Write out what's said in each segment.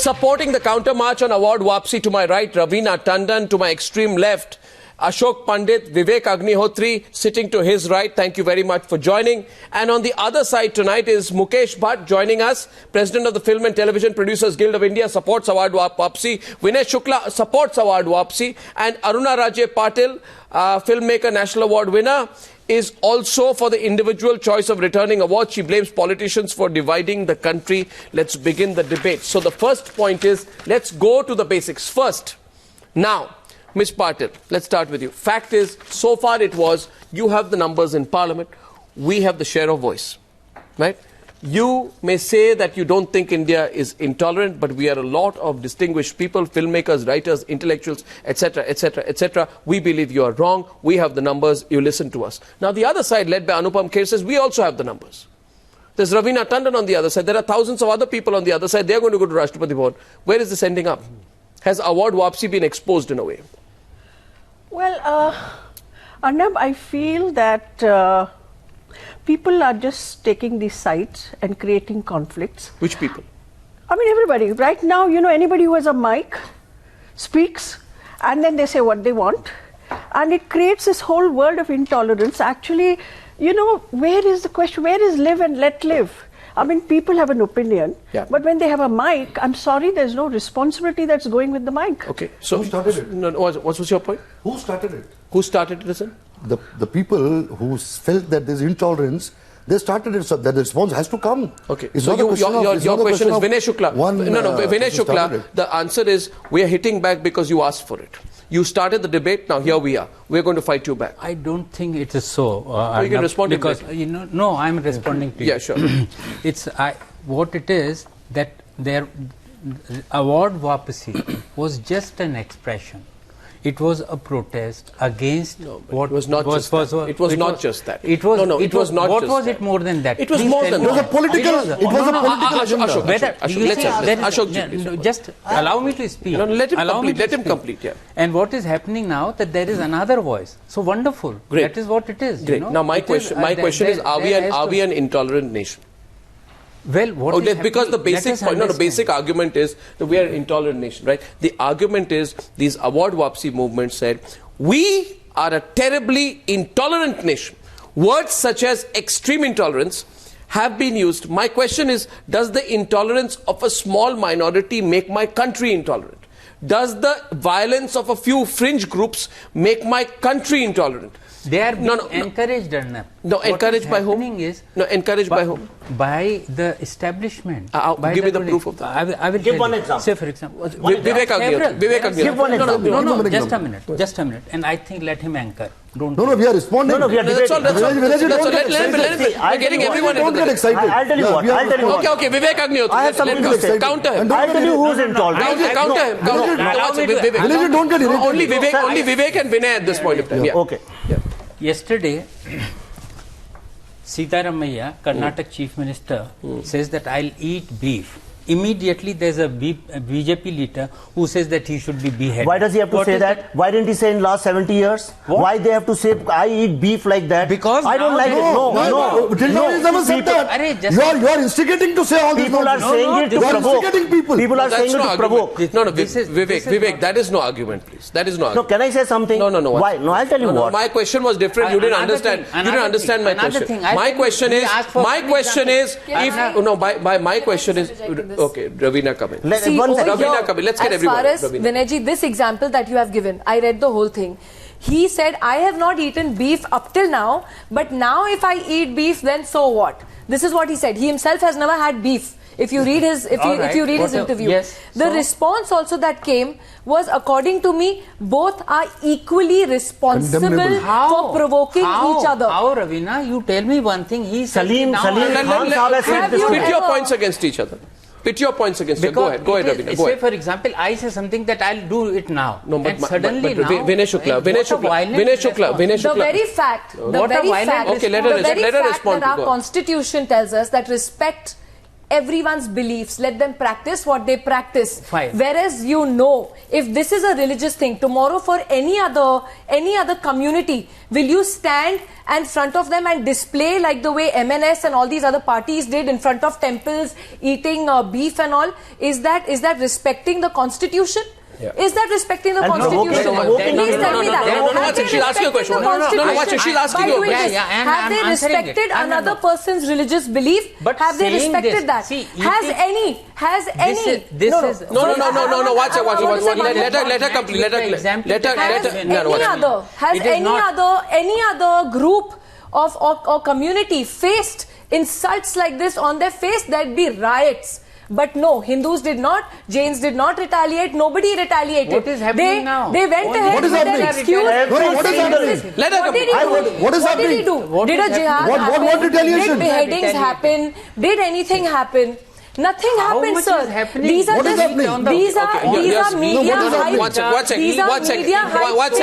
Supporting the counter march on award Wapsi, to my right, Ravina Tandon, to my extreme left, Ashok Pandit, Vivek Agnihotri, sitting to his right. Thank you very much for joining. And on the other side tonight is Mukesh Bhatt joining us, President of the Film and Television Producers Guild of India, supports award Wapsi. Vinay Shukla supports award Wapsi. And Aruna Raje Patil, filmmaker national award winner, is also for the individual choice of returning awards. She blames politicians for dividing the country. Let's begin the debate. So the first point is, let's go to the basics first. Now, Ms. Patil, let's start with you. Fact is, so far it was, you have the numbers in Parliament, we have the share of voice, right? You may say that you don't think India is intolerant, but we are a lot of distinguished people, filmmakers, writers, intellectuals, etc., etc., etc. We believe you are wrong. We have the numbers. You listen to us. Now, the other side, led by Anupam Kher, says we also have the numbers. There's Ravina Tandon on the other side. There are thousands of other people on the other side. They're going to go to Rashtrapati Bhavan. Where is this ending up? Has award Wapsi been exposed in a way? Well, Arnab, I feel that people are just taking these sides and creating conflicts. Which people? I mean, everybody. Right now, you know, anybody who has a mic speaks, and then they say what they want. And it creates this whole world of intolerance. Actually, you know, where is the question? Where is live and let live? I mean, people have an opinion, but when they have a mic, I'm sorry, there's no responsibility that's going with the mic. Okay, so who started it? No, what was your point? Who started it? Who started it, listen? The people who felt that there's intolerance, they started it, so that the response has to come. Okay, it's so your question is Vinay Shukla. Vinay Shukla, the answer is, we are hitting back because you asked for it. You started the debate, now here we are. We're going to fight you back. I don't think it is so. You can respond because, you know, no, I'm responding to you. Yeah, sure. It's what it is that their award Wapsi was just an expression. It was a protest against what was not just that. It was not just that. It was it was not what just was that. it more than that? It was more than that. It was a political agenda. Ashok, just allow me to speak. Let him complete. Yeah. And what is happening now, that there is another voice. So wonderful. Great. That is what it is. Great. You know? Now my question is, are we an intolerant nation? Well, because the basic point, basic argument is that we are an intolerant nation, right? The argument is these award Wapsi movements said we are a terribly intolerant nation. Words such as extreme intolerance have been used. My question is, does the intolerance of a small minority make my country intolerant? Does the violence of a few fringe groups make my country intolerant? They are being encouraged, Arnab. No, encouraged by whom? Encouraged by whom? By the establishment. Give me the proof of that. I will give one example. Say, for example, Vivek Agnihotri. Give one example. No, just a minute. And I think let him anchor. No, we are responding. No, we are debating. We're getting everyone don't get excited. I'll tell you what. Okay, Vivek Agnihotri. I have something to say. Counter him. I'll tell you who's intolerant. Counter him. Don't get irritated. Only Vivek and Vinay at this point of time. Okay. Yesterday, Sitaramaiah, Karnataka Chief Minister, says that I'll eat beef. Immediately there's a BJP leader who says that he should be beheaded. Why does he have to say that? Why didn't he say in last 70 years? What? Why they have to say I eat beef like that? Because I don't like it. No. Till now he's never said that. You are instigating to say all this. People are saying it to provoke. People are saying it to provoke. No, Vivek, that is no argument, please. That is no argument. No, can I say something? No. Why? No, I'll tell you what. My question was different. You didn't understand. You didn't understand my question. My question is, okay, Ravina come in. Let's get everyone. As far as Vinayji, this example that you have given, I read the whole thing. He said, I have not eaten beef up till now, but now if I eat beef, then so what? This is what he said. He himself has never had beef. If you read his, his interview, the response also that came was, according to me, both are equally responsible for provoking each other. How, Ravina? You tell me one thing. He said, Salim pit your points against each other. Pit your points against each other. Go ahead, Ravina. Say, for example, I say something that I'll do it now. No, but suddenly now, Vinay Shukla. The very fact Okay, let her respond. that our constitution tells us that respect everyone's beliefs. Let them practice what they practice. Fine. Whereas if this is a religious thing, tomorrow for any other community, will you stand in front of them and display like the way MNS and all these other parties did in front of temples, eating beef and all? Is that respecting the constitution? Yeah. Is that respecting the And constitution? Please tell me that. Have they she's asking a question. respected the Watch it, she's asking By you. doing this? and Have they I'm answering it. respected another person's religious belief? But Have they saying respected this, that? see, Has any? this is No. Watch it. Let her complete. Let her. Has any other group of or community faced insults like this on their face? There'd be riots. But no, Hindus did not, Jains did not retaliate, nobody retaliated. What is happening now? They went ahead What is with their happening? excuse. What is happening? Let her What did he do? What is What did he happening? do? Did a jihad What happen? retaliation? Did beheadings happen? Did anything happen? Nothing happened, much sir. is happening? These are What is just happening? these are media hype. One second. These are media hype. One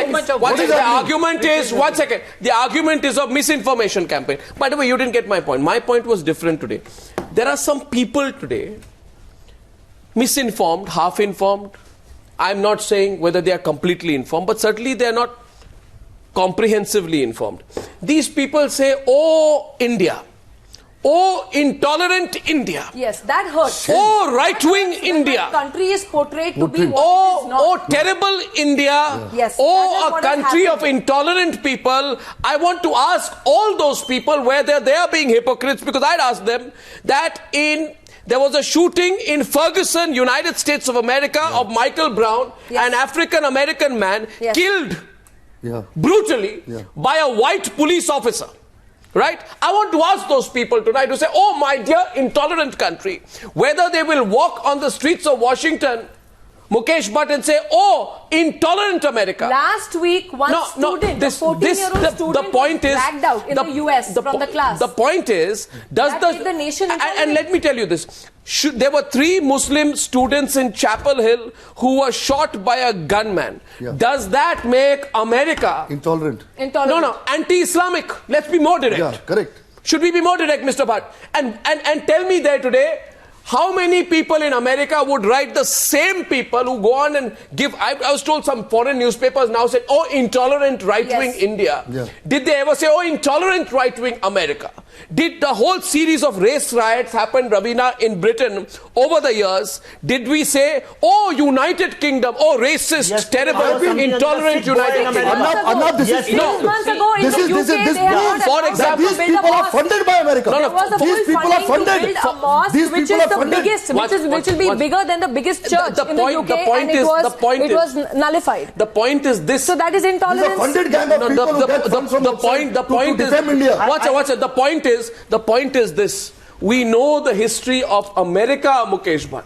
second. The argument is of misinformation campaign. By the way, you didn't get my point. My point was different today. There are some people today misinformed, half informed. I'm not saying whether they are completely informed, but certainly they are not comprehensively informed. These people say, "Oh, India. Oh, intolerant India. Yes, that hurts. Oh, right-wing When India. the country is portrayed to be what it is not. Oh, terrible India. Yes, that is Oh, a what has country of happened. intolerant people." I want to ask all those people whether they are being hypocrites, because I'd ask them that there was a shooting in Ferguson, United States of America, of Michael Brown, Yes. an African-American man, Yes. killed Yeah. brutally by a white police officer. Right? I want to ask those people tonight to say, "Oh, my dear intolerant country," whether they will walk on the streets of Washington, Mukesh Bhatt, and say, "Oh, intolerant America." Last week, one student, a 14-year-old student, was dragged out in the US from the class. The point is, does That made the nation and intolerant. let me tell you this. There were 3 Muslim students in Chapel Hill who were shot by a gunman. Yeah. Does that make America Intolerant. Intolerant. No, anti-Islamic? Let's be more direct. Yeah, correct. Should we be more direct, Mr. Bhatt? And tell me there today, how many people in America would write the same people who go on and give... I was told some foreign newspapers now said, "Oh, intolerant right-wing Yes. India." Yeah. Did they ever say, "Oh, intolerant right-wing America"? Did the whole series of race riots happen, Ravina, in Britain over the years? Did we say, "Oh, United Kingdom, oh, racist, Yes, terrible, I was something intolerant else, a United sick boy in Kingdom"? America. Arnab, this Yes, is... no. 6 months ago in This the is UK, this they had for announced example, to these build a people are mosque. funded by America. No, There was a These full people are funding to funded. build a mosque, These which people is are the funded. biggest, which will be bigger than the biggest church The in point- the UK, the point and is- it the point was is- nullified. The point is this. So that is These are intolerance. funded gang of people who get funds from outside The point to is, defame India. Watch it. The point is this. We know the history of America, Mukesh Bhatt,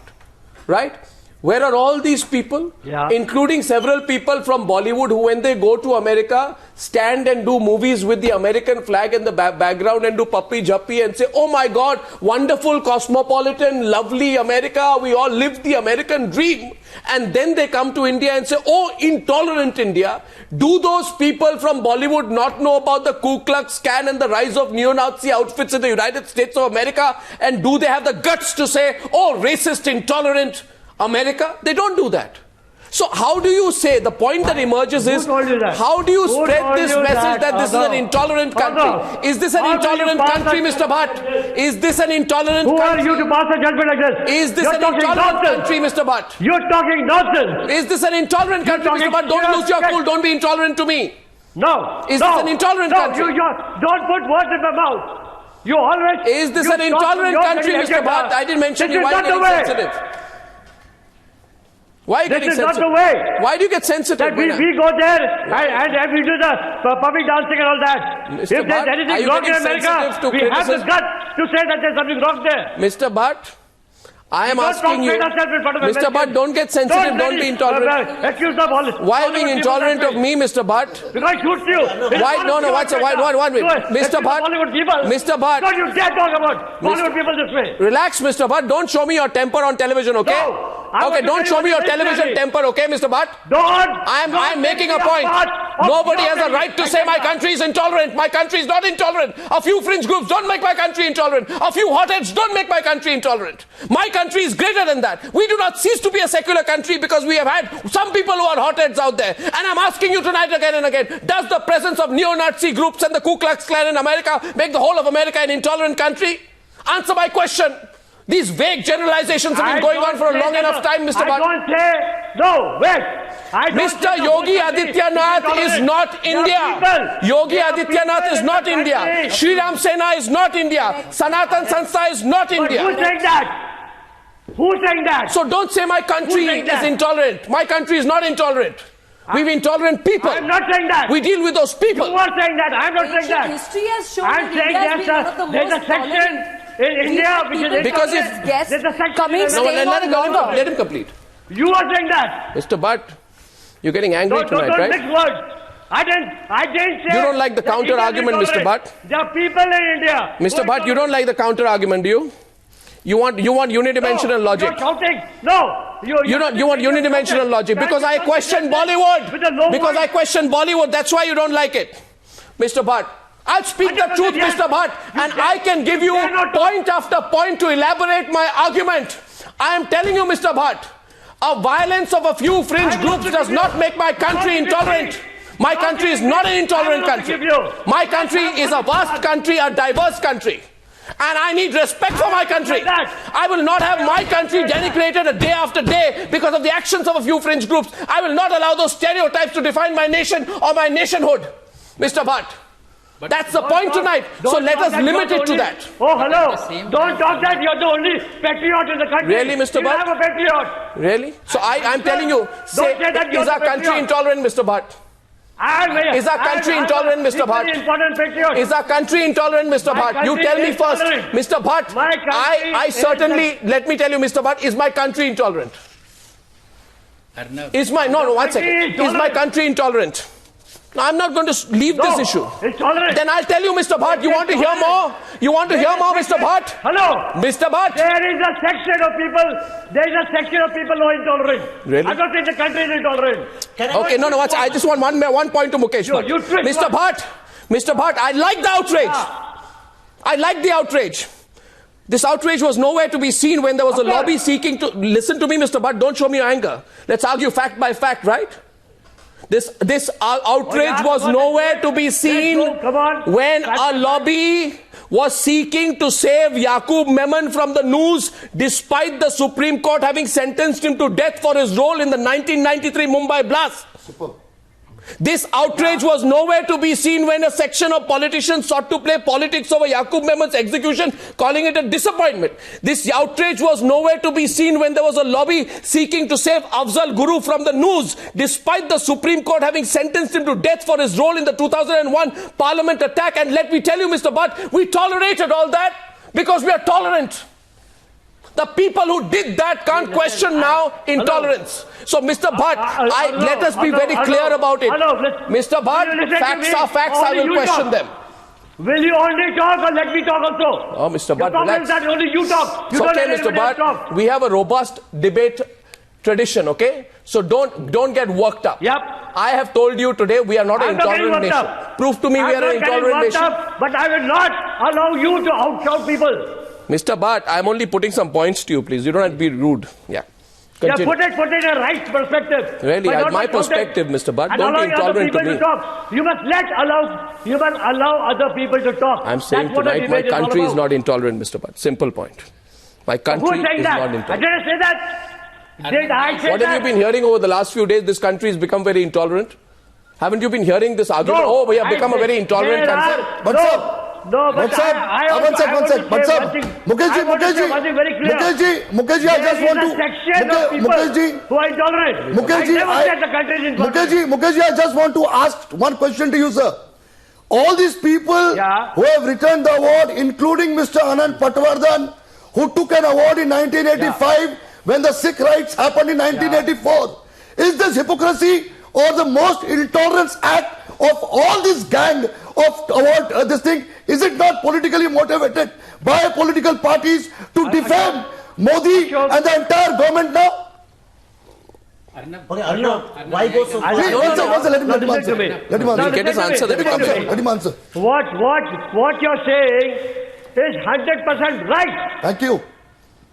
right? Where are all these people, including several people from Bollywood, who when they go to America, stand and do movies with the American flag in the background and do puppy jappi and say, "Oh my God, wonderful, cosmopolitan, lovely America, we all live the American dream." And then they come to India and say, "Oh, intolerant India." Do those people from Bollywood not know about the Ku Klux Klan and the rise of neo-Nazi outfits in the United States of America? And do they have the guts to say, "Oh, racist, intolerant America"? They don't do that. So how do you say, the point that emerges is, told you that? how do you Who spread told this you message that this is an Adho? intolerant country? Adho, Is this an how do you intolerant pass country, that- Mr. Bhatt? Is this an intolerant Who are country? you to pass a judgment like this? Is this You're an talking intolerant nonsense. country, Mr. Bhatt? You're talking nonsense. Is this an intolerant country, Mr. talking Bhatt? Don't lose your shit. cool. Don't be intolerant to me. No. Is no, this an intolerant no, country? You don't put words in my mouth. You always... Is this you an talk intolerant your country, agenda. Mr. Bhatt? I didn't mention This you. is Why are not you the getting way. sensitive? Why are you This getting is not sensitive? the way. Why do you get sensitive? That we go there and we do the puppy dancing and all that. Mr. If there's Bhatt, are anything you wrong in getting America, sensitive to we have the criticism? guts to say that there's something wrong there. Mr. Bhatt, I am Don't asking you, talk yourself in front of Mr. Americans. Bhatt, don't get sensitive, don't be intolerant. Accuse of all. Why are you being intolerant of me, Mr. Bhatt? Because I shoot you. Why? No, watch it. One minute. Mr. Bhatt. Bollywood people. Mr. Bhatt. Don't you dare talk about Bollywood people this way. Relax, Mr. Bhatt. Don't show me your temper on television, okay? No. I want Okay, to don't tell show me you your what television is temper, okay, Mr. Bhatt? Don't. I'm making a point. Nobody has a right to say my country is intolerant. My country is not intolerant. A few fringe groups don't make my country intolerant. A few hotheads don't make my country intolerant. My country is greater than that. We do not cease to be a secular country because we have had some people who are hotheads out there. And I'm asking you tonight again and again, does the presence of neo-Nazi groups and the Ku Klux Klan in America make the whole of America an intolerant country? Answer my question. These vague generalizations have been going on for a long enough time, Mr. Bhatt. I don't say, no, wait. Mr. Yogi Adityanath is not India. Yogi Adityanath is not India. Sri Ram Sena is not India. Sanatan Sanstha is not India. Who's saying that? Who's saying that? So don't say my country is intolerant. My country is not intolerant. We've intolerant people. I'm not saying that. We deal with those people. You are saying that. I'm not saying that. History has shown I'm that saying India has been one of the there's a most section in India which is Because if guests there's a section coming, in staying on let him complete. You are saying that. Mr. Bhatt, you're getting angry tonight, don't right? mix words. I didn't say. You don't like the that counter India is argument, Mr. intolerant. Bhatt? There are people in India. Mr. Bhatt, you don't like the counter argument, do you? You want unidimensional logic. You're shouting. No. You want unidimensional logic because I question Bollywood. Because I question Bollywood. That's why you don't like it. Mr. Bhatt, I'll speak the truth, Mr. Bhatt, and I can give you point after point to elaborate my argument. I am telling you, Mr. Bhatt, a violence of a few fringe groups does not make my country intolerant. My country is not an intolerant country. My country is a vast country, a diverse country. And I need respect for my country. I will not have my country denigrated a day after day because of the actions of a few fringe groups. I will not allow those stereotypes to define my nation or my nationhood. Mr. Bhatt, that's the point tonight. So let us limit it to that. Oh, hello. Don't talk that you're the only patriot in the country. Really, Mr. Bhatt? You have a patriot. Really? So I'm telling you, is our country intolerant, Mr. Bhatt? Is our country intolerant, Mr. Bhatt? Is our country intolerant, Mr. Bhatt? You tell me first. Mr. Bhatt, I certainly, let me tell you, Mr. Bhatt, is my country intolerant? Is my, no, one second. Is my country intolerant? No, I'm not going to leave this issue. Then I'll tell you, Mr. Bhatt, you want to hear more? You want to hear more, Mr. Bhatt? Hello. Mr. Bhatt. There is a section of people who are intolerant. Really? I don't think the country is intolerant. Okay, no, I just want one point to Mukesh Bhatt. Mr. Bhatt, I like the outrage. I like the outrage. This outrage was nowhere to be seen when there was a lobby seeking to... Listen to me, Mr. Bhatt, don't show me your anger. Let's argue fact by fact, right? This outrage was nowhere to be seen when a lobby was seeking to save Yaqub Memon from the news despite the Supreme Court having sentenced him to death for his role in the 1993 Mumbai blast. Super. This outrage was nowhere to be seen when a section of politicians sought to play politics over Yaqub Memon's execution, calling it a disappointment. This outrage was nowhere to be seen when there was a lobby seeking to save Afzal Guru from the news, despite the Supreme Court having sentenced him to death for his role in the 2001 Parliament attack. And let me tell you, Mr. Bhatt, we tolerated all that because we are tolerant. The people who did that can't question now intolerance. So, Mr. Bhatt, let us be very clear about it. Mr. Bhatt, facts are facts, I will question them. Will you only talk or let me talk also? Oh, Mr. Bhatt, relax. That only you talk. It's okay, Mr. Bhatt. We have a robust debate tradition, okay? So don't get worked up. Yep. I have told you today we are not an intolerant nation. Prove to me we are an intolerant nation. But I will not allow you to outshout people. Mr. Bhatt, I'm only putting some points to you, please. You don't have to be rude. Yeah. Continue. Yeah, put it in a right perspective. Really, my perspective, Mr. Bhatt. Don't be intolerant to me. You must allow other people to talk. I'm saying tonight my country is not intolerant, Mr. Bhatt. Simple point. My country is not intolerant. I didn't say that. Did I say what have you been hearing over the last few days? This country has become very intolerant. Haven't you been hearing this argument? No, we have become a very intolerant country. But sir, no, but one sec. But sir, Mukeshji, I just want to... Mukeshji, who are intolerant. Mukeshji, I just want to ask one question to you, sir. All these people who have returned the award, including Mr. Anand Patwardhan, who took an award in 1985 when the Sikh riots happened in 1984. Is this hypocrisy or the most intolerance act of all this gang of award, this thing? Is it not politically motivated by political parties to defame Modi and the entire government now? Okay, Arnab, why go so far? Please, No, one second, let him Listen answer. to me. Let him answer. We'll get his answer. Let him answer. Let him answer. What you're saying is 100% right. Thank you.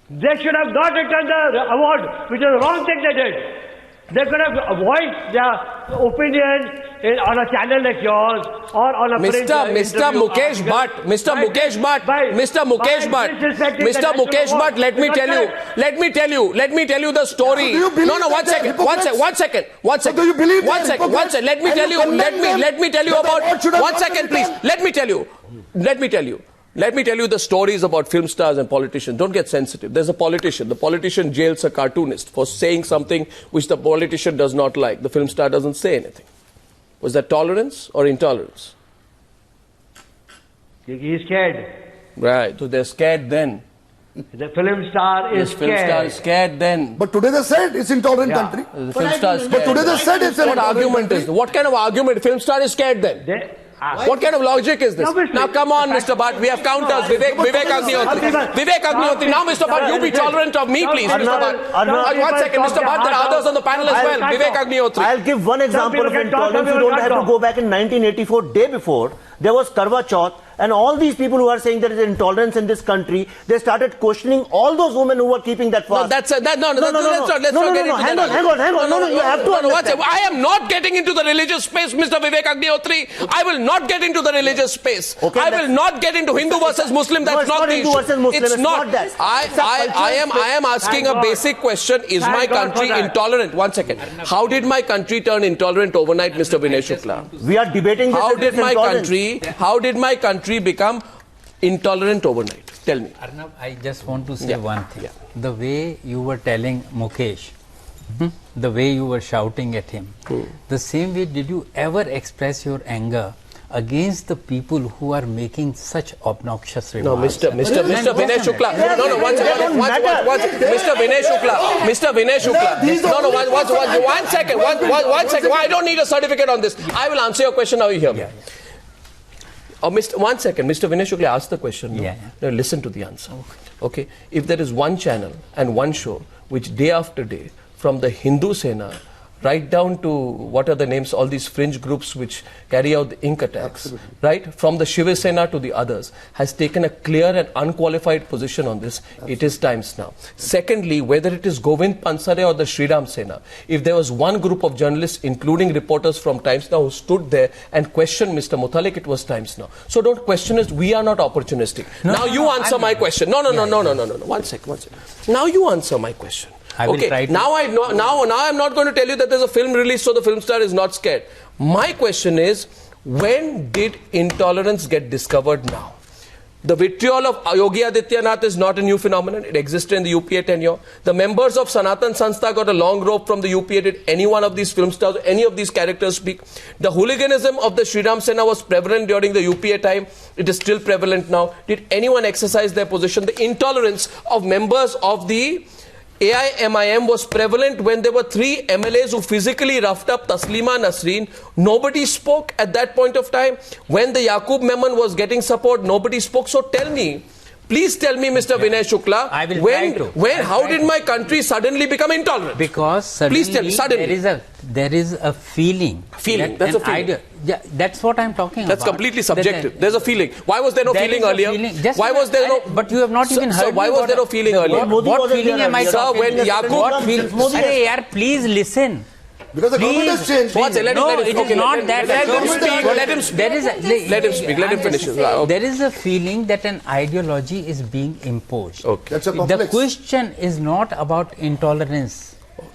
They should have not returned the award, which is the wrong thing they did. They could have voiced their opinion on a channel like yours or on a print Mr. interview Mukesh article. Bhatt, Mr. By Mukesh Bhatt, by- Mr. Mukesh by Bhatt, disrespecting the Mr. national Mukesh award. Bhatt, let me Because tell you the story. So do you believe No, that one they're second, hypocrites? one So second. do you believe One they're second, hypocrites? let me And tell you you, condemn them let me tell you that the award about, should have one not second been please, returned? let me tell you the stories about film stars and politicians. Don't get sensitive. There's a politician. The politician jails a cartoonist for saying something which the politician does not like. The film star doesn't say anything. Was that tolerance or intolerance? He's scared. Right. So they're scared then. The film star is This film star is scared then. But today they said it's intolerant country. The film star is But scared. today they said it's an What intolerant argument country. is? What kind of argument? Film star is scared then. What kind of logic is this? Obviously. Now come on, Mr. Bhatt. We have counters. Vivek Agnihotri. Vivek Agnihotri. Now, Mr. Bhatt, you be tolerant of me, please, Mr. Bhatt. Arnab, One second, Mr. Bhatt. There are others on the panel as well. Vivek Agnihotri. I'll give one example of people can talk, intolerance. some You people don't have can't to go back in 1984, day before. There was Karwa Chauth, and all these people who are saying there is intolerance in this country, they started questioning all those women who were keeping that fast. No, that's let's not get into Hang on. No, you have to understand. I am not getting into the religious space, Mr. Vivek Agnihotri. I will not get into the religious space. Okay, I will not get into Hindu versus Muslim. That's No, it's not not the Hindu issue. versus Muslim. It's It's not. not that. I am asking a basic question. Is Thank my God for country that. intolerant? One second. How did my country turn intolerant overnight, Mr. Vinay Shukla? We are debating this. How and did this intolerance. how did my country become intolerant overnight? Tell me. Arnab, I just want to say Yeah. one thing. Yeah. The way you were telling Mukesh, the way you were shouting at him, the same way did you ever express your anger against the people who are making such obnoxious No, remarks? Mr. Vinay Shukla. No, one second. Mr. Vinay Shukla. No, one second. I don't need a certificate on this. I will answer your question now. You hear me. One second. Mr. Vinay Shukla asked the question. Yeah. Now listen to the answer. Okay. If there is one channel and one show which day after day from the Hindu Sena right down to what are the names, all these fringe groups which carry out the ink attacks, right, from the Shiva Sena to the others, has taken a clear and unqualified position on this, it is times now. Secondly, whether it is Govind Pansare or the Shriram Sena, if there was one group of journalists, including reporters from Times Now, who stood there and questioned Mr. Muthalik, it was Times Now. So don't question us, we are not opportunistic. Now you answer my question. No. One second. Now you answer my question. I will try to. Now I'm not going to tell you that there's a film release so the film star is not scared. My question is, when did intolerance get discovered now? The vitriol of Yogi Adityanath is not a new phenomenon. It existed in the UPA tenure. The members of Sanatan Sanstha got a long rope from the UPA. Did any one of these film stars, any of these characters speak? The hooliganism of the Shriram Sena was prevalent during the UPA time. It is still prevalent now. Did anyone exercise their position? The intolerance of members of the AIMIM was prevalent when there were 3 MLAs who physically roughed up Taslima Nasreen. Nobody spoke at that point of time. When the Yaqub Memon was getting support, nobody spoke. So tell me, please tell me, Mr. Vinay Shukla, I will try to. how did my country suddenly become intolerant? Because suddenly, Please tell me, suddenly. there is a feeling. Feeling, that's an a feeling. idea. Yeah, that's what I'm talking about. That's completely subjective. That- There's a feeling. Why was there no There feeling is a earlier? feeling. Just Why was there no? But you have not even heard. So why me was what- there no feeling earlier? Modi What wasn't feeling there am I earlier. Sir, talking? when Yaqub- What feeling? Modi- Arey yaar, please listen. Because the government has changed. Let him Not that. Let him speak. Let him speak. There is a, Let him speak. Let him finish. There is a feeling that an ideology is being imposed. Okay. That's a The complex. question is not about intolerance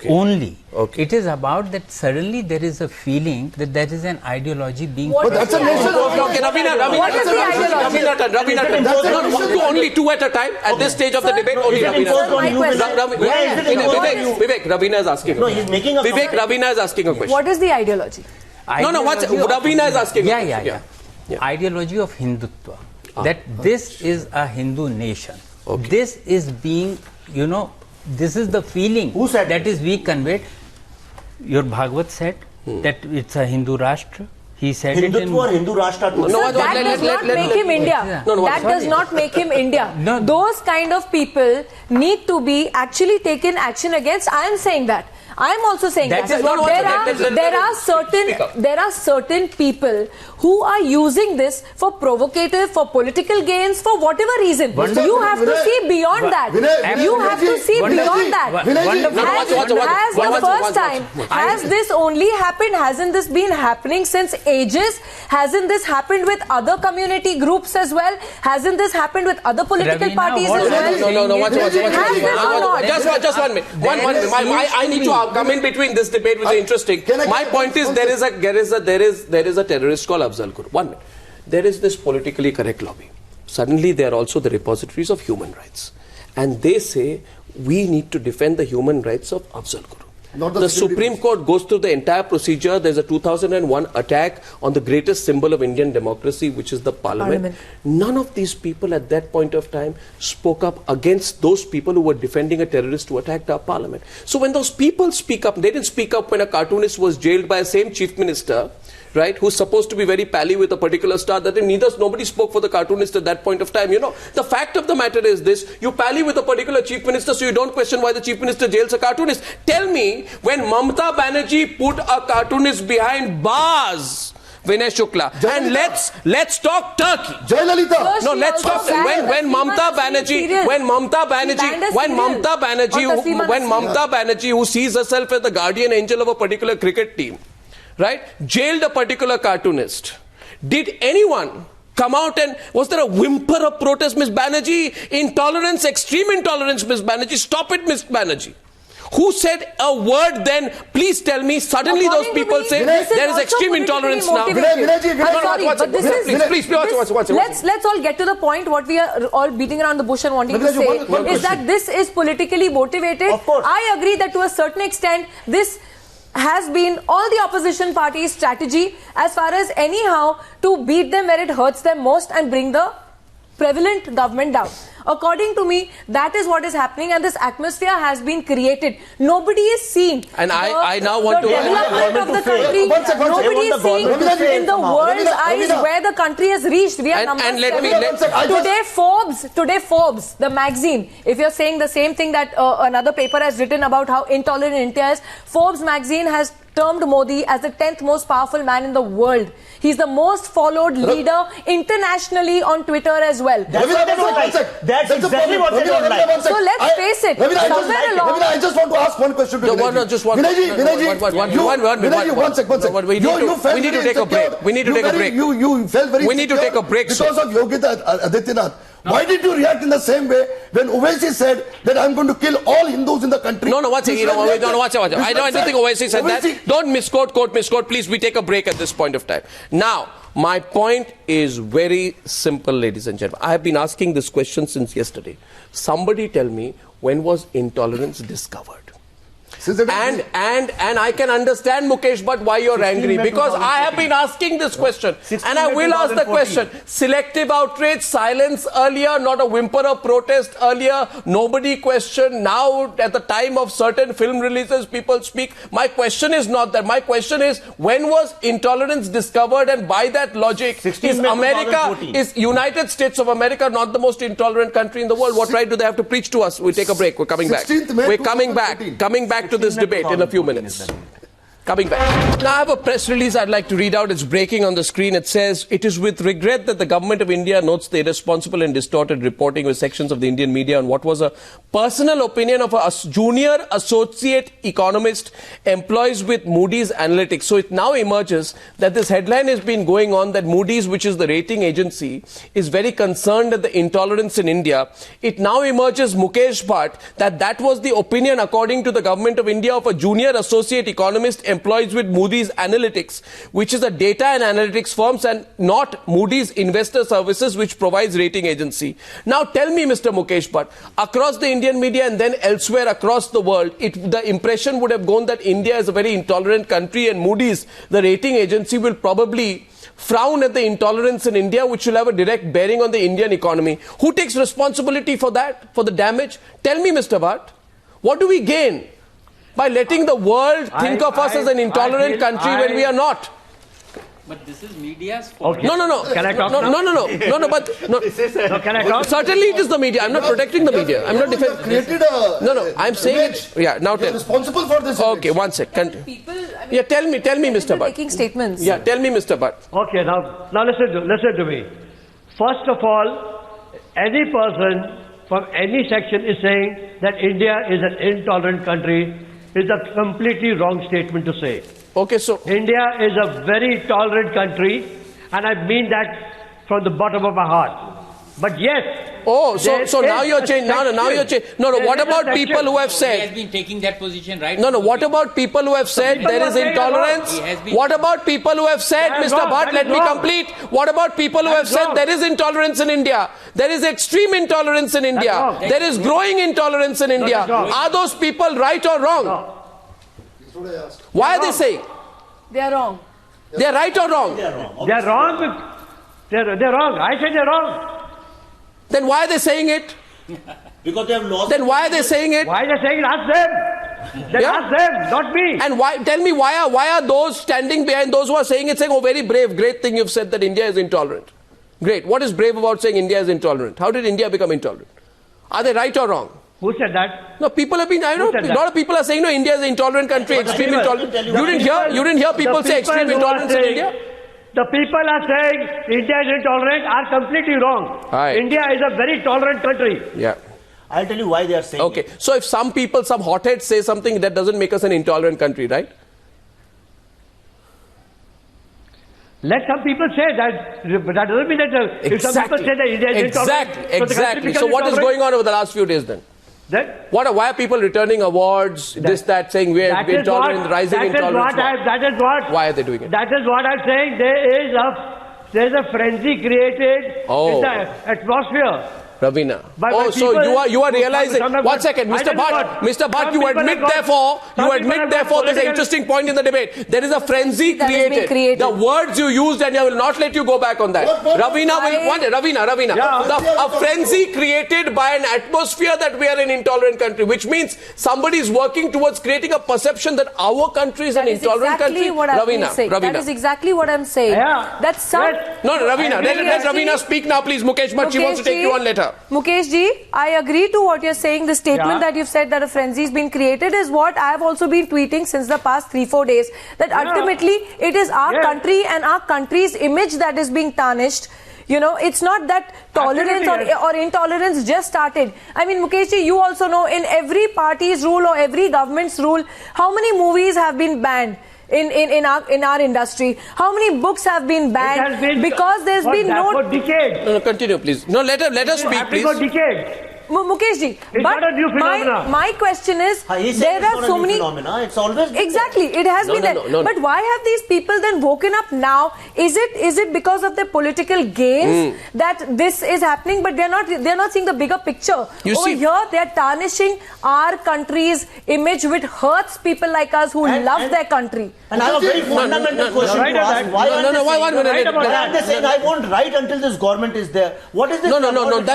only. Okay. It is about that suddenly there is a feeling that there is an ideology being. What But that's a is the nation. ideology? Okay, Ravina, What is the ideology? Ravina, only 2 at a time at this stage of the debate. Only Is it imposed on you? question. Why is it imposed on you? Vivek, Ravina is asking. No, he's making a Vivek, comment. Ravina is asking a question. What is the ideology? No, what's Ideology of- Ravina is asking? a Yeah. question. Ideology of Hindutva. That this is a Hindu nation. Okay. This is being, this is the feeling Who said that this? is being conveyed. Your Bhagavad said that it's a Hindu Rashtra. He said it in. Hindutva or Hindu Rashtra too. No, Sir, what- that let- does let- not let- make let- him India. No, That sorry. does not make him India. No. Those kind of people need to be actually taken action against. I am saying that. I'm also saying that. is not There are certain people who are using this for provocative, for political gains, for whatever reason. You have to see beyond that. You have to see beyond that. Has this only happened? Hasn't this been happening since ages? Hasn't this happened with other community groups as well? Hasn't this happened with other political parties as well? No, watch. Just 1 minute. I need to come in between this debate, which is interesting. My point is there is a terrorist called Afzal Guru. 1 minute. There is this politically correct lobby. Suddenly they are also the repositories of human rights. And they say we need to defend the human rights of Afzal Guru. The Supreme Court goes through the entire procedure. There's a 2001 attack on the greatest symbol of Indian democracy, which is the Parliament. None of these people at that point of time spoke up against those people who were defending a terrorist who attacked our Parliament. So when those people speak up, they didn't speak up when a cartoonist was jailed by a same chief minister, right, who's supposed to be very pally with a particular star. That nobody spoke for the cartoonist at that point of time. The fact of the matter is this: you pally with a particular chief minister, so you don't question why the chief minister jails a cartoonist. Tell me, when Mamata Banerjee put a cartoonist behind bars, Vinay Shukla, and let's talk Turkey. Jayalalitha. No, let's talk. When Mamata Banerjee, who sees herself as the guardian angel of a particular cricket team, right, jailed a particular cartoonist. Did anyone come out and was there a whimper of protest, Miss Banerjee? Intolerance, extreme intolerance, Miss Banerjee. Stop it, Miss Banerjee. Who said a word then? Please tell me. Suddenly those people say there is extreme intolerance now. Please, let's all get to the point. What we are all beating around the bush and wanting to say is that this is politically motivated. I agree that to a certain extent this has been all the opposition parties' strategy as far as anyhow to beat them where it hurts them most and bring the prevalent government down. According to me, that is what is happening, and this atmosphere has been created. Nobody is seeing I now want to development of the country. Nobody is seeing in the world's eyes where the country has reached. We are number 7. Today Forbes, the magazine, if you're saying the same thing that another paper has written about how intolerant India is, Forbes magazine has termed Modi as the 10th most powerful man in the world. He's the most followed leader internationally on Twitter as well. That's exactly what they don't like. So let's face it. Ravina, I just want to ask one question to Vinayji, one second. We need to take a break. We need to take a break. You felt very because of Yogita Adityanath. Why did you react in the same way when Owaisi said that I'm going to kill all Hindus in the country? Watch it. I don't think Owaisi said that. Don't misquote. Please, we take a break at this point of time. Now, my point is very simple, ladies and gentlemen. I have been asking this question since yesterday. Somebody tell me, when was intolerance discovered? And I can understand, Mukesh, but why you're angry? Because I have been asking this question, and I will ask the question. Selective outrage, silence earlier, not a whimper of protest earlier, nobody questioned. Now, at the time of certain film releases, people speak. My question is not that. My question is, when was intolerance discovered? And by that logic, is United States of America not the most intolerant country in the world? What right do they have to preach to us? We take a break. We're coming back. We're coming back to this debate in a few minutes. Coming back. Now I have a press release I'd like to read out. It's breaking on the screen. It says, "It is with regret that the government of India notes the irresponsible and distorted reporting with sections of the Indian media on what was a personal opinion of a junior associate economist employs with Moody's Analytics." So it now emerges that this headline has been going on that Moody's, which is the rating agency, is very concerned at the intolerance in India. It now emerges, Mukesh Bhatt, that was the opinion, according to the government of India, of a junior associate economist employs with Moody's Analytics, which is a data and analytics firms, and not Moody's Investor Services, which provides rating agency. Now tell me, Mr. Mukesh Bhatt, across the Indian media and then elsewhere across the world, the impression would have gone that India is a very intolerant country, and Moody's, the rating agency, will probably frown at the intolerance in India, which will have a direct bearing on the Indian economy. Who takes responsibility for that, for the damage? Tell me, Mr. Bhatt, what do we gain by letting the world think of us as an intolerant country when we are not? But this is media's fault. Okay. No. Can I talk no, now? no, but no. No, can I talk? Certainly it is the media. I'm not protecting the media. I'm not defending. Created a No, I'm saying it. Yeah, now You're tell. responsible for this. Okay, image. one sec. People, Yeah, tell me, Mr. Bhatt. making statements. Yeah, tell me, Mr. Bhatt. Okay, now listen to me. First of all, any person from any section is saying that India is an intolerant country is a completely wrong statement to say. Okay, so India is a very tolerant country, and I mean that from the bottom of my heart. But yes. there so now is you're a changing. No, you're changing. No. There What is a about section. people who have He has said? been taking that position right No. from the What beginning. about people who have said people there who is are saying intolerance? He has been- What about people who have said, That is Mr. wrong. Bhatt? That Let is me wrong. complete. What about people who That have is said wrong. there is intolerance in India? There is extreme intolerance in India. wrong. There is growing intolerance in India. that's wrong. Are those people right or wrong? No. Why are they saying? They are wrong. They are right or wrong? They're wrong. They're wrong. I said they're wrong. Then why are they saying it? Because they have lost. Then why are they saying it? Why are they saying ask them? Then Yeah. ask them, not me. And why? Tell me why are those standing behind those who are saying it saying, oh, very brave, great thing you've said that India is intolerant. Great. What is brave about saying India is intolerant? How did India become intolerant? Are they right or wrong? Who said that? No, people have been. I know Who said a that? lot of people are saying no, India is an intolerant country, extreme Let me intolerant. tell you You didn't hear people The say people extreme who are intolerance in saying- India. The people are saying India is intolerant are completely wrong. Right. India is a very tolerant country. Yeah. I'll tell you why they are saying. Okay. So if some people, some hotheads say something, that doesn't make us an intolerant country, right? Let some people say that. But that doesn't mean that if some people say that India is intolerant, so the country Exactly. becomes So what is intolerant, going on over the last few days then? Then Why are people returning awards, this, that, saying we're that is intolerant, what- rising that is intolerance? what that is what. Why are they doing it? That is what I'm saying. There is a frenzy created Oh. in the atmosphere. Ravina. By So people you are who- realizing. some have One got- second, I Mr. tell you Bhatt. what, Mr. Bhatt, some you people admit have got- therefore, some you people admit have got therefore, there's an political- interesting point in the debate. There is a frenzy That has been created. created. The words you used, and I will not let you go back on that. What- Ravina will. Ravina. Yeah. A frenzy created by an atmosphere that we are an intolerant country, which means somebody is working towards creating a perception that our country is an That is intolerant exactly country. what I've been saying. That Ravina. is exactly what I'm saying. Yeah. That's some. Yes. No, Ravina. Let Ravina speak now, please. Mukesh Bhatt, she wants to take you on later. Mukesh ji, I agree to what you're saying. The statement Yeah. that you've said that a frenzy has been created is what I have also been tweeting since the past 3-4 days. That ultimately it is our Yeah. country and our country's image that is being tarnished. You know, it's not that tolerance Absolutely, or intolerance just started. I mean, Mukesh ji, you also know in every party's rule or every government's rule, how many movies have been banned in our industry? How many books have been It banned? has been Because there's for been no... for decades. No, continue, please. No, let her speak, Happening for please. decades. Mukesh ji, It's but not a new phenomena. my question is, He's saying there it's are not so a new many... phenomena. It's always been Exactly, it has No, been no, there. no. But why have these people then woken up now? Is it because of their political gains that this is happening? But they're not seeing the bigger picture. You Over see- here, they're tarnishing our country's image, which hurts people like us who love their country. And I have a very fundamental question right to on ask. that. Why No, aren't no, they no, why saying- one minute? Right about Why aren't they saying I won't write until this government is there? What is this? No, that's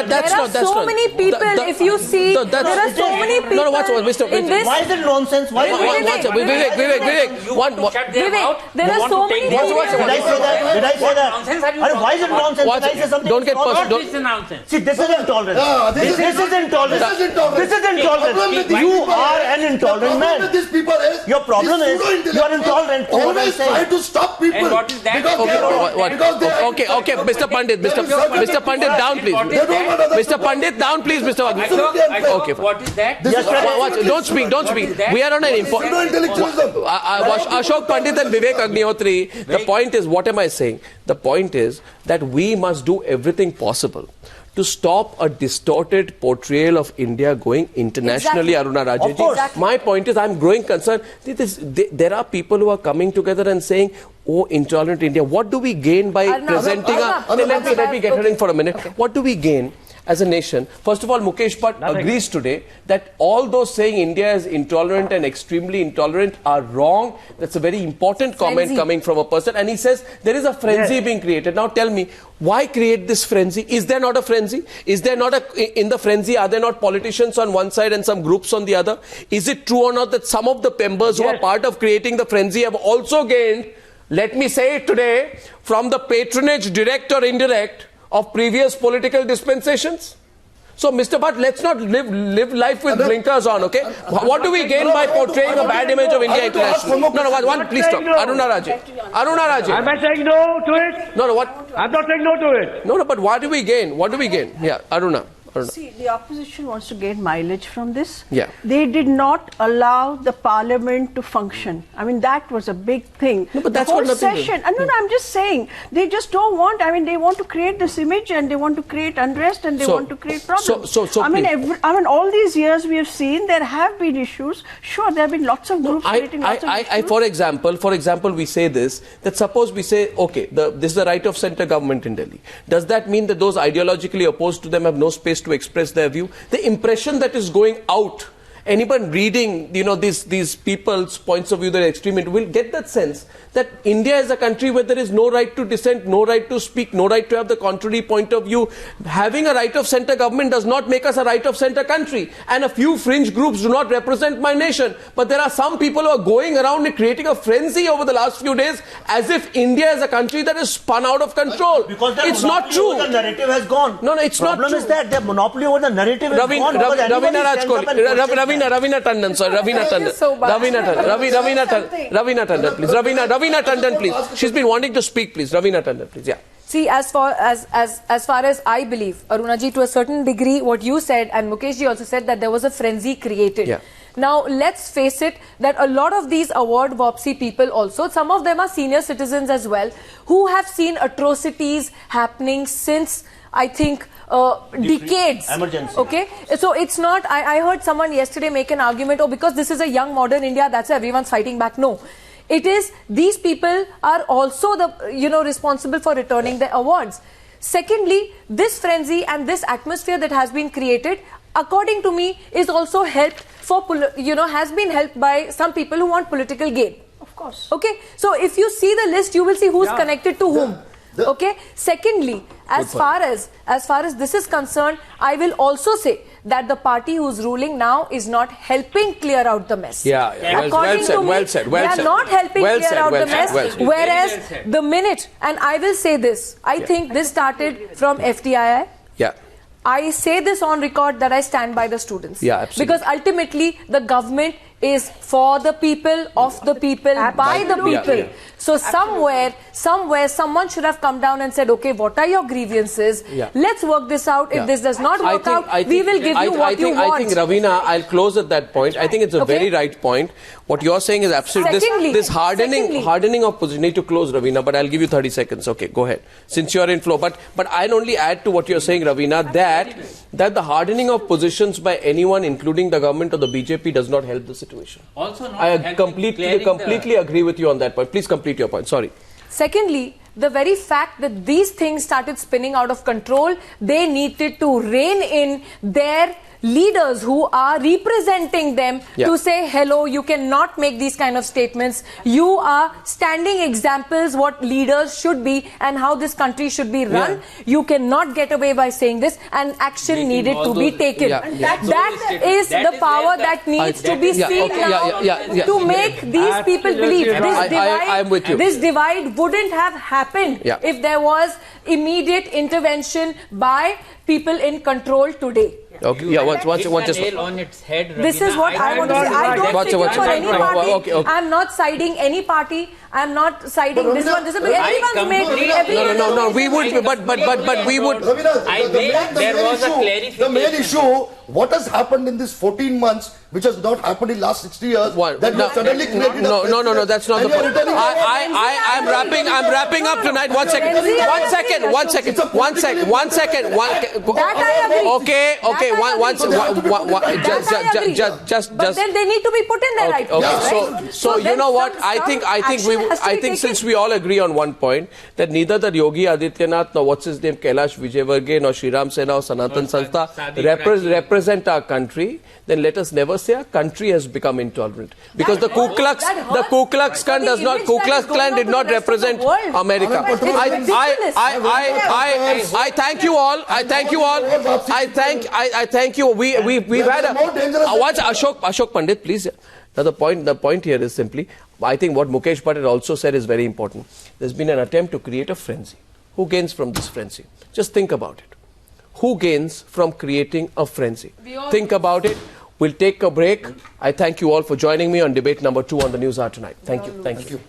There are not. That's so not. many people, if you see, there are so many people No, what's Mr. in this... Why is it nonsense? Why? Vivek, one. Vivek, there are so many Did I people... say that? Did I say that? Nonsense are you Arre, why is it nonsense? What's- Did I say something? don't get wrong? personal. What is the nonsense? See, this is intolerance. Yeah, this is This is intolerance. This is intolerance. This is The problem intolerance. with these You people are is- an intolerant The problem man. with these people is Your problem these is pseudo-intellectuals you are intolerant. That's what I'm Always saying. try to stop people. And what is that? Because Okay, they are- what? because they are- Okay, Mr. Pandit, Mr. Pandit, down, please. They don't want others Mr. to- Pandit, down, please, Mr. Absolutely unfair. Okay, fine. What is that? This is Don't speak. We are on an important. pseudo-intellectualism. Ashok Pandit and Vivek Agnihotri, the point is, what am I saying? The point is that we must do everything possible to stop a distorted portrayal of India going internationally, Exactly. Aruna Rajesh. Of course. Exactly. My point is, I'm growing concerned. There are people who are coming together and saying, oh, intolerant India. What do we gain by Aruna, presenting Aruna, a... Let me get her in for a minute. Okay. What do we gain as a nation? First of all, Mukesh Bhatt agrees today that all those saying India is intolerant and extremely intolerant are wrong. That's a very important comment Frenzy. coming from a person. And he says there is a frenzy being created. Now tell me, why create this frenzy? Is there not a frenzy? Is there not in the frenzy, are there not politicians on one side and some groups on the other? Is it true or not that some of the members who are Yes. part of creating the frenzy have also gained let me say it today, from the patronage, direct or indirect, of previous political dispensations. So, Mr. Bhatt, let's not live life with blinkers on, okay? What do we gain by portraying a bad image of India internationally? No, please stop. Aruna Raje. Am I saying no to it? No, what? I'm not saying no to it. No, but what do we gain? What do we gain? Yeah, Aruna. See, the opposition wants to gain mileage from this. Yeah. They did not allow the parliament to function. I mean, that was a big thing. No, but that's the whole got nothing to do. session. No, I'm just saying, they just don't want, I mean, they want to create this image and they want to create unrest and they want to create problems. I mean, all these years we have seen there have been issues. Sure, there have been lots of groups creating lots of issues. For example, we say this, that suppose we say, okay, this is the right of centre government in Delhi. Does that mean that those ideologically opposed to them have no space to express their view? The impression that is going out, anyone reading, these people's points of view that are extreme, will get that sense that India is a country where there is no right to dissent, no right to speak, no right to have the contrary point of view. Having a right of centre government does not make us a right of centre country. And a few fringe groups do not represent my nation. But there are some people who are going around and creating a frenzy over the last few days as if India is a country that is spun out of control. Because it's not true. The narrative has gone. No, it's not true. The problem is that the monopoly over the narrative has gone. Ravina Tandon, sorry, Ravina Tandon, please. Ravina Tandon, please. She's been wanting to speak, please. Ravina Tandon, please. Yeah. See, as far as I believe, Arunaji, to a certain degree, what you said, and Mukesh ji also said that there was a frenzy created. Yeah. Now, let's face it, that a lot of these award Vopsi people also, some of them are senior citizens as well, who have seen atrocities happening since, I think, decades. Emergency. Okay, so it's not, I heard someone yesterday make an argument, because this is a young modern India, that's why everyone's fighting back. No, it is, these people are also the, responsible for returning the awards. Secondly, this frenzy and this atmosphere that has been created, according to me, is also helped has been helped by some people who want political gain. Of course. Okay, so if you see the list, you will see who's connected to whom. Okay. Secondly, as far as this is concerned, I will also say that the party who's ruling now is not helping clear out the mess. Yeah. Well said. They are not helping clear out the mess. Whereas the minute, and I will say this, I think this started from FTII. Yeah. I say this on record that I stand by the students. Yeah, absolutely. Because ultimately the government is for the people, of the people, by the people. Yeah. So somewhere, someone should have come down and said, okay, what are your grievances? Yeah. Let's work this out. If this does not work out, we will give you what you want. I think, Ravina, I'll close at that point. I think it's a very right point. What you're saying is absolutely, this hardening of position. Need to close, Ravina, but I'll give you 30 seconds. Okay, go ahead. Since you're in flow. But I'll only add to what you're saying, Ravina, that the hardening of positions by anyone, including the government or the BJP, does not help the situation. Also not I completely agree with you on that point. Please complete your point. Sorry. Secondly, the very fact that these things started spinning out of control, they needed to rein in their leaders who are representing them to say, hello, you cannot make these kind of statements. You are standing examples what leaders should be and how this country should be run. You cannot get away by saying this, and action needed to be taken. That is the power that needs to be seen now to make these people believe. This divide wouldn't have happened if there was immediate intervention by people in control today. Okay. Yeah. What's on its head, Ravina. This is what I want to say. I don't think for any party. Okay. I'm not siding any party. I'm not siding this one. This is everyone's made. No. We would, but we would. I think there was a clarification. The main issue, what has happened in this 14 months, which has not happened in last 60 years, that you suddenly created. No. That's not the point. I'm wrapping up tonight. One second. That I agree. Okay. But then they need to be put in their right place, right? So you know what? I think since we all agree on one point that neither the Yogi Adityanath nor what's his name Kailash Vijayvargiya nor Shriram Sena or Sanatan Sanstha represent our country, then let us never say our country has become intolerant, because the Ku Klux Klan did not represent America. I thank you all. I thank you. We've had a Ashok Pandit, please. Now the point here is simply, I think what Mukesh Patel also said is very important. There's been an attempt to create a frenzy. Who gains from this frenzy? Just think about it. Who gains from creating a frenzy? Think about it. We'll take a break. I thank you all for joining me on debate number 2 on the News Hour tonight. Thank you. Thank you.